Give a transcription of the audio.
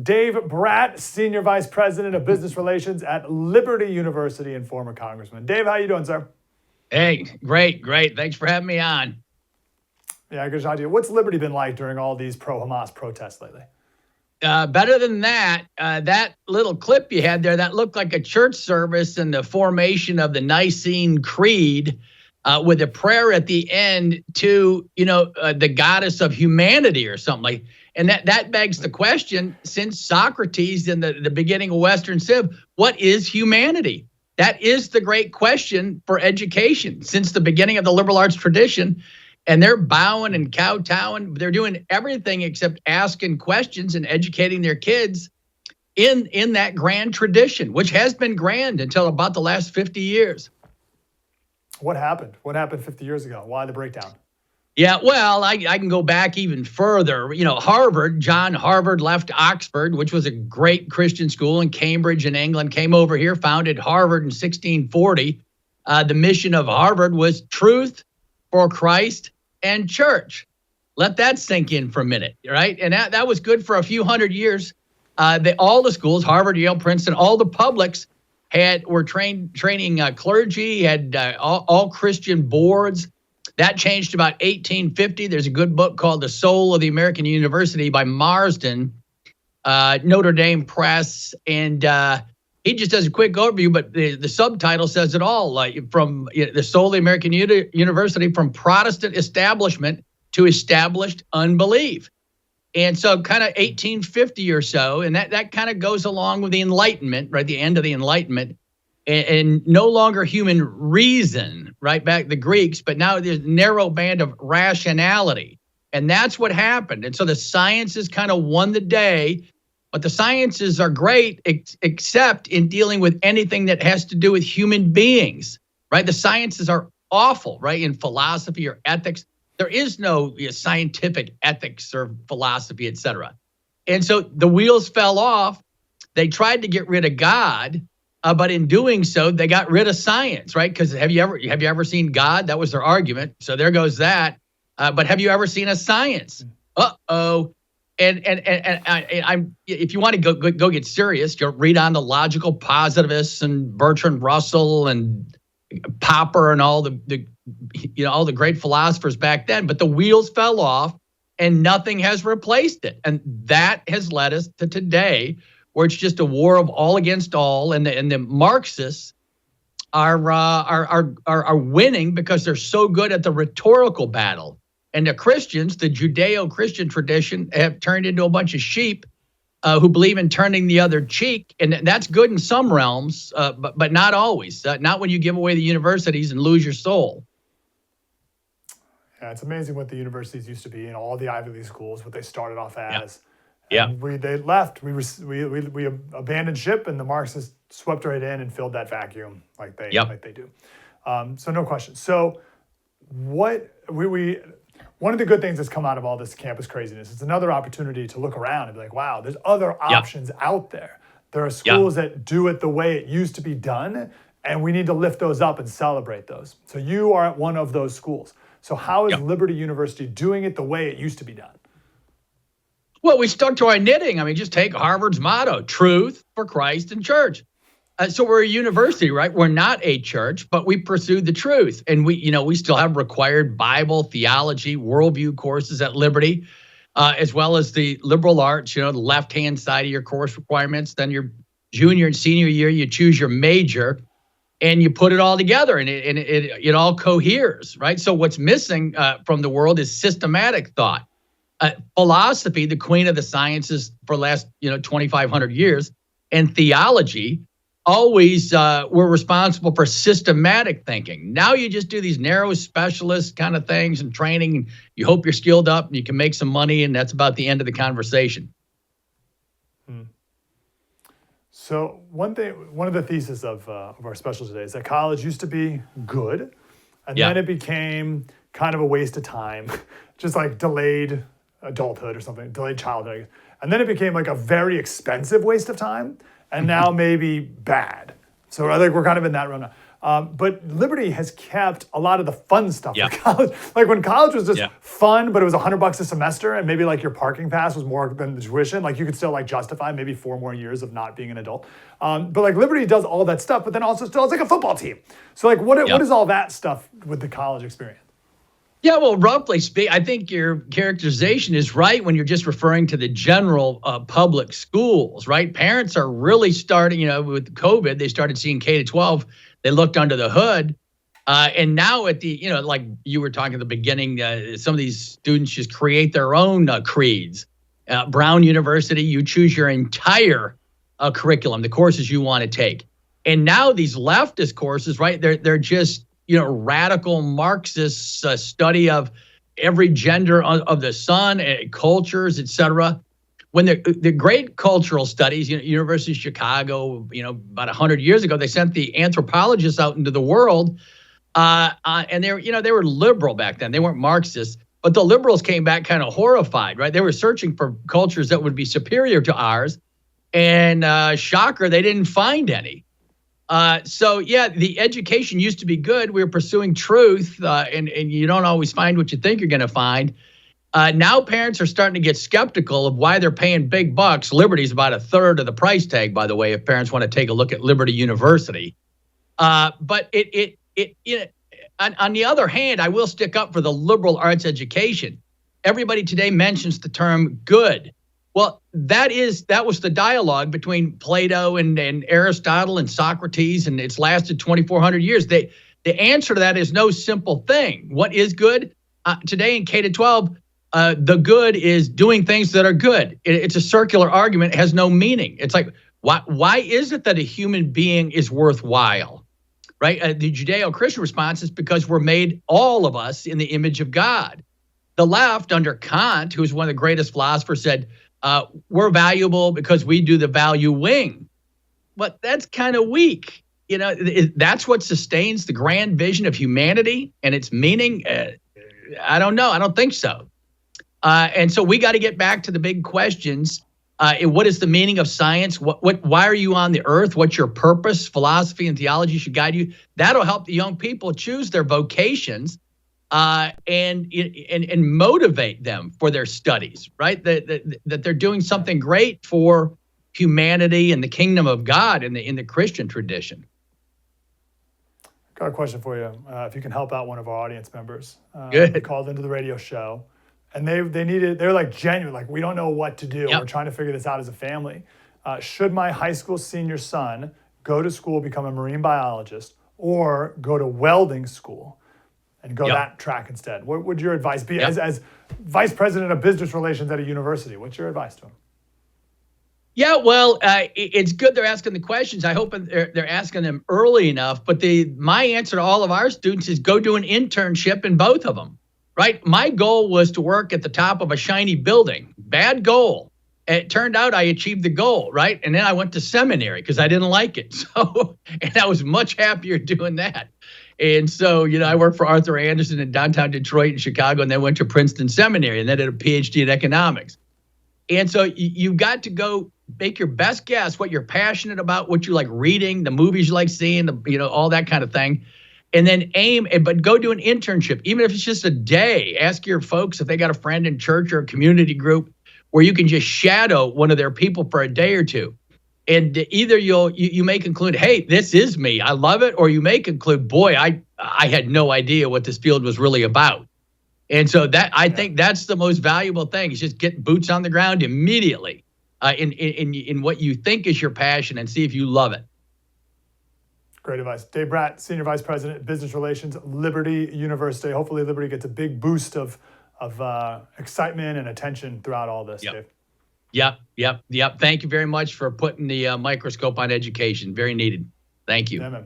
Dave Brat, Senior Vice President of Business Relations at Liberty University and former Congressman. Dave, how you doing, sir? Hey, great. Thanks for having me on. Yeah, good to talk to you. What's Liberty been like during all these pro-Hamas protests lately? Better than that, that little clip you had there, that looked like a church service and the formation of the Nicene Creed with a prayer at the end to, the goddess of humanity or something like. And that begs the question, since Socrates in the beginning of Western Civ, what is humanity? That is the great question for education since the beginning of the liberal arts tradition. And they're bowing and kowtowing. They're doing everything except asking questions and educating their kids in that grand tradition, which has been grand until about the last 50 years. What happened? What happened 50 years ago? Why the breakdown? Yeah, well, I can go back even further. John Harvard left Oxford, which was a great Christian school, and Cambridge in England, came over here, founded Harvard in 1640. The mission of Harvard was truth for Christ and church. Let that sink in for a minute, right? And that was good for a few hundred years. All the schools, Harvard, Yale, Princeton, all the publics were training clergy, had all Christian boards. That changed about 1850. There's a good book called The Soul of the American University by Marsden, Notre Dame Press, and he just does a quick overview, but the subtitle says it all, like from The Soul of the American University, from Protestant establishment to established unbelief. And so kind of 1850 or so, and that kind of goes along with the Enlightenment, right, the end of the Enlightenment, and no longer human reason, right, back the Greeks, but now there's a narrow band of rationality. And that's what happened. And so the sciences kind of won the day, but the sciences are great except in dealing with anything that has to do with human beings, right? The sciences are awful, right? In philosophy or ethics, there is no scientific ethics or philosophy, et cetera. And so the wheels fell off. They tried to get rid of God, but in doing so, they got rid of science, right? Because have you ever seen God? That was their argument. So there goes that. But have you ever seen a science? Uh-oh. And I'm if you want to go get serious, you'll read on the logical positivists and Bertrand Russell and Popper and all the great philosophers back then. But the wheels fell off, and nothing has replaced it. And that has led us to today, where it's just a war of all against all, and the Marxists are winning because they're so good at the rhetorical battle. And the Christians, the Judeo-Christian tradition, have turned into a bunch of sheep who believe in turning the other cheek. And that's good in some realms, but not always. Not when you give away the universities and lose your soul. Yeah, it's amazing what the universities used to be, and all the Ivy League schools, what they started off as. Yeah. They left. We abandoned ship, and the Marxists swept right in and filled that vacuum like they do. So no question. So what one of the good things that's come out of all this campus craziness is another opportunity to look around and be like, wow, there's other options out there. There are schools that do it the way it used to be done, and we need to lift those up and celebrate those. So you are at one of those schools. So how is Liberty University doing it the way it used to be done? Well, we stuck to our knitting. I mean, just take Harvard's motto, truth for Christ and church. So we're a university, right? We're not a church, but we pursue the truth. And we still have required Bible, theology, worldview courses at Liberty, as well as the liberal arts, the left-hand side of your course requirements. Then your junior and senior year, you choose your major and you put it all together, and it all coheres, right? So what's missing from the world is systematic thought. Philosophy, the queen of the sciences for the last 2,500 years, and theology always were responsible for systematic thinking. Now you just do these narrow specialist kind of things and training, and you hope you're skilled up and you can make some money, and that's about the end of the conversation. So one of the theses of our special today is that college used to be good, and then it became kind of a waste of time, just like delayed adulthood or something, delayed childhood. And then it became like a very expensive waste of time, and now maybe bad. So I think we're kind of in that realm now. But liberty has kept a lot of the fun stuff Yeah. in college. Like when college was just Yeah. fun, but it was $100 a semester, and maybe like your parking pass was more than the tuition. Like you could still like justify maybe 4 more years of not being an adult. But like liberty does all that stuff, but then also still has like a football team. So like what is all that stuff with the college experience? Yeah, well, roughly speaking, I think your characterization is right when you're just referring to the general public schools, right? Parents are really starting, with COVID, they started seeing K to 12. They looked under the hood. And now at the, like you were talking at the beginning, some of these students just create their own creeds. Brown University, you choose your entire curriculum, the courses you want to take. And now these leftist courses, right, they're just, radical Marxist study of every gender of the sun, cultures, etc. When the great cultural studies, University of Chicago, about 100 years ago, they sent the anthropologists out into the world, and they were liberal back then. They weren't Marxists, but the liberals came back kind of horrified, right? They were searching for cultures that would be superior to ours, and shocker, they didn't find any. So yeah, the education used to be good. We were pursuing truth, and you don't always find what you think you're going to find. Now parents are starting to get skeptical of why they're paying big bucks. Liberty's about a third of the price tag, by the way, if parents want to take a look at Liberty University. But on the other hand, I will stick up for the liberal arts education. Everybody today mentions the term good. Well, that was the dialogue between Plato and Aristotle and Socrates, and it's lasted 2,400 years. The answer to that is no simple thing. What is good? Today in K to 12, the good is doing things that are good. It's a circular argument. It has no meaning. It's like, why is it that a human being is worthwhile? Right? The Judeo-Christian response is because we're made, all of us, in the image of God. The left, under Kant, who was one of the greatest philosophers, said, we're valuable because we do the valuing. But that's kind of weak. That's what sustains the grand vision of humanity and its meaning. I don't know. I don't think so. And so we got to get back to the big questions. What is the meaning of science? Why are you on the earth? What's your purpose? Philosophy and theology should guide you. That'll help the young people choose their vocations. And motivate them for their studies, right? That they're doing something great for humanity and the kingdom of God in the Christian tradition. Got a question for you. If you can help out one of our audience members. Good. They called into the radio show, and they're like genuine, like we don't know what to do. Yep. We're trying to figure this out as a family. Should my high school senior son go to school, become a marine biologist, or go to welding school and go that track instead? What would your advice be as vice president of business relations at a university? What's your advice to him? Yeah, well, it's good they're asking the questions. I hope they're asking them early enough. But my answer to all of our students is go do an internship in both of them, right? My goal was to work at the top of a shiny building. Bad goal. It turned out I achieved the goal, right? And then I went to seminary because I didn't like it. And I was much happier doing that. And so, I worked for Arthur Anderson in downtown Detroit and Chicago, and then went to Princeton Seminary, and then did a PhD in economics. And so you've got to go make your best guess what you're passionate about, what you like reading, the movies you like seeing, all that kind of thing. And then but go do an internship, even if it's just a day. Ask your folks if they got a friend in church or a community group where you can just shadow one of their people for a day or two. And either you may conclude, hey, this is me, I love it, or you may conclude, boy, I had no idea what this field was really about. And so I think that's the most valuable thing, is just get boots on the ground immediately in what you think is your passion and see if you love it. Great advice. Dave Brat, Senior Vice President, Business Relations, Liberty University. Hopefully Liberty gets a big boost of excitement and attention throughout all this, Dave. Yep. Thank you very much for putting the microscope on education. Very needed. Thank you. Yeah, man.